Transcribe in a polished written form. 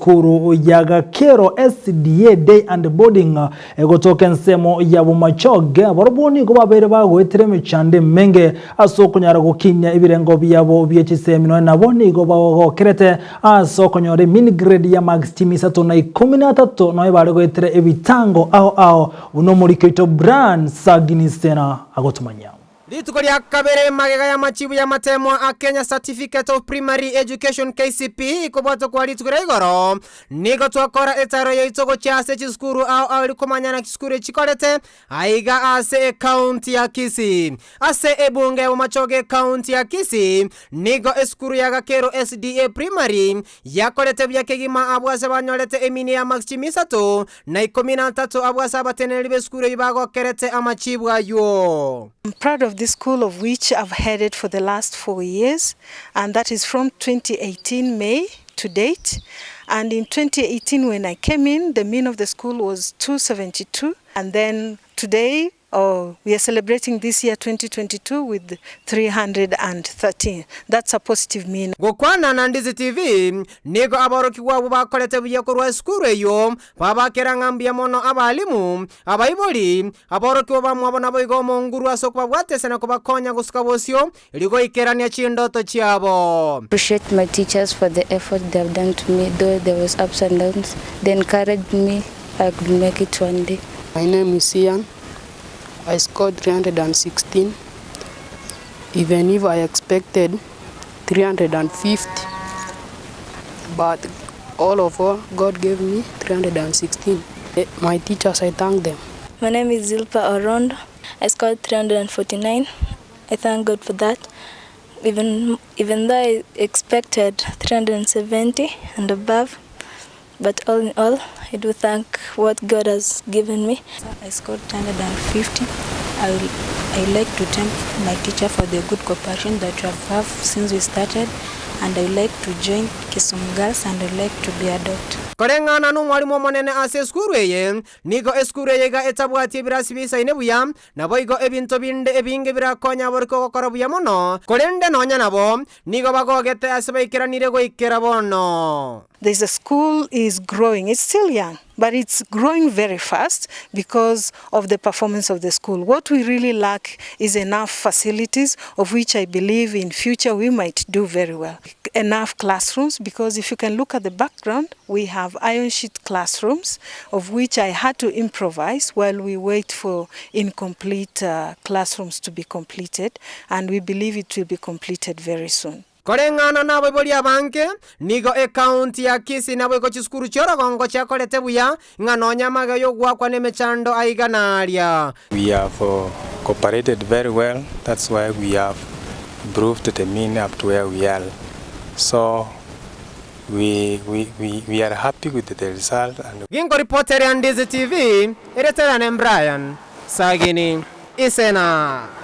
skuru ya Gakero SDA Day and Boarding egotoka nsemo ya bumachoge abaroboni go babere bagwetire micande menge asokonyara gukinya ibirengo byabo byekisemino naboni go bagokerete asokonyore mini grade ya max team 313 no bari gwetire ebitango aho uno muri Keto brand saginisena agotumanya Litukoria kabere magega ya machibu ya matemwa a Kenya Certificate of Primary Education KCPE kubato kwa litukore igoro nigo twakora etaro ya itogo chase chiskuru au likomanyana chiskuru chikorete aiga ase county ya Kisii ase ebunge umachoge county ya Kisii nigo eskuru ya Gakero SDA Primary yakorete byakegima abwase banyolete emini ya max chimisato na 13 abwase abateneri skuru ibago kerete amachibu ayo. I'm proud of this school, of which I've headed for the last 4 years, and that is from 2018 May to date. And in 2018 when I came in, the mean of the school was 272, and then today we are celebrating this year 2022 with 313. That's a positive mean. Gokwana na Ndizi TV nigo aboroki wabo bakolete byekorwa skuru eyo babakera ngambia mono abalimu abayiboli aboroki bamwe bona boigo monguru asokwa bwatesena ko bakonya gusuka bosyo iligo ikerania chindoto cyabo. Appreciate my teachers for the effort they have done to me, though there was ups and downs. They encouraged me I could make it one day. My name is Ian. I scored 316, even if I expected 350, but all God gave me 316. My teachers, I thank them. My name is Zilpa Orondo. I scored 349. I thank God for that. Even though I expected 370 and above, but all in all, I do thank what God has given me. I scored 350. I like to thank my teacher for the good cooperation that we have since we started, and I like to join Kisii Girls, and I like to be a doctor. Korengana no mwalimu monene ase skuru eye nigo eskuru yega etabwati birasibisa inebuya nabo igo ebinto binde ebinge birakonya boriko gokora buya mono korende nonya nabo nigo bagogete ase baikiranire go ikera bono. The school is growing. It's still young, but it's growing very fast because of the performance of the school. What we really lack is enough facilities, of which I believe in future we might do very well. Enough classrooms, because if you can look at the background, we have iron sheet classrooms, of which I had to improvise while we wait for incomplete classrooms to be completed, and we believe it will be completed very soon. Korengana na boboli abanke nigo county ya Kisii na bweko chiskuru choro gongo chakolete buya nganonya maga yo gwakwa nemechando aiganaria. We have cooperated very well. That's why we have improved the mean up to where we are. So we are happy with the result. And Gingo reporter ya Ndizi TV, Eretera Brian Sagini Isena.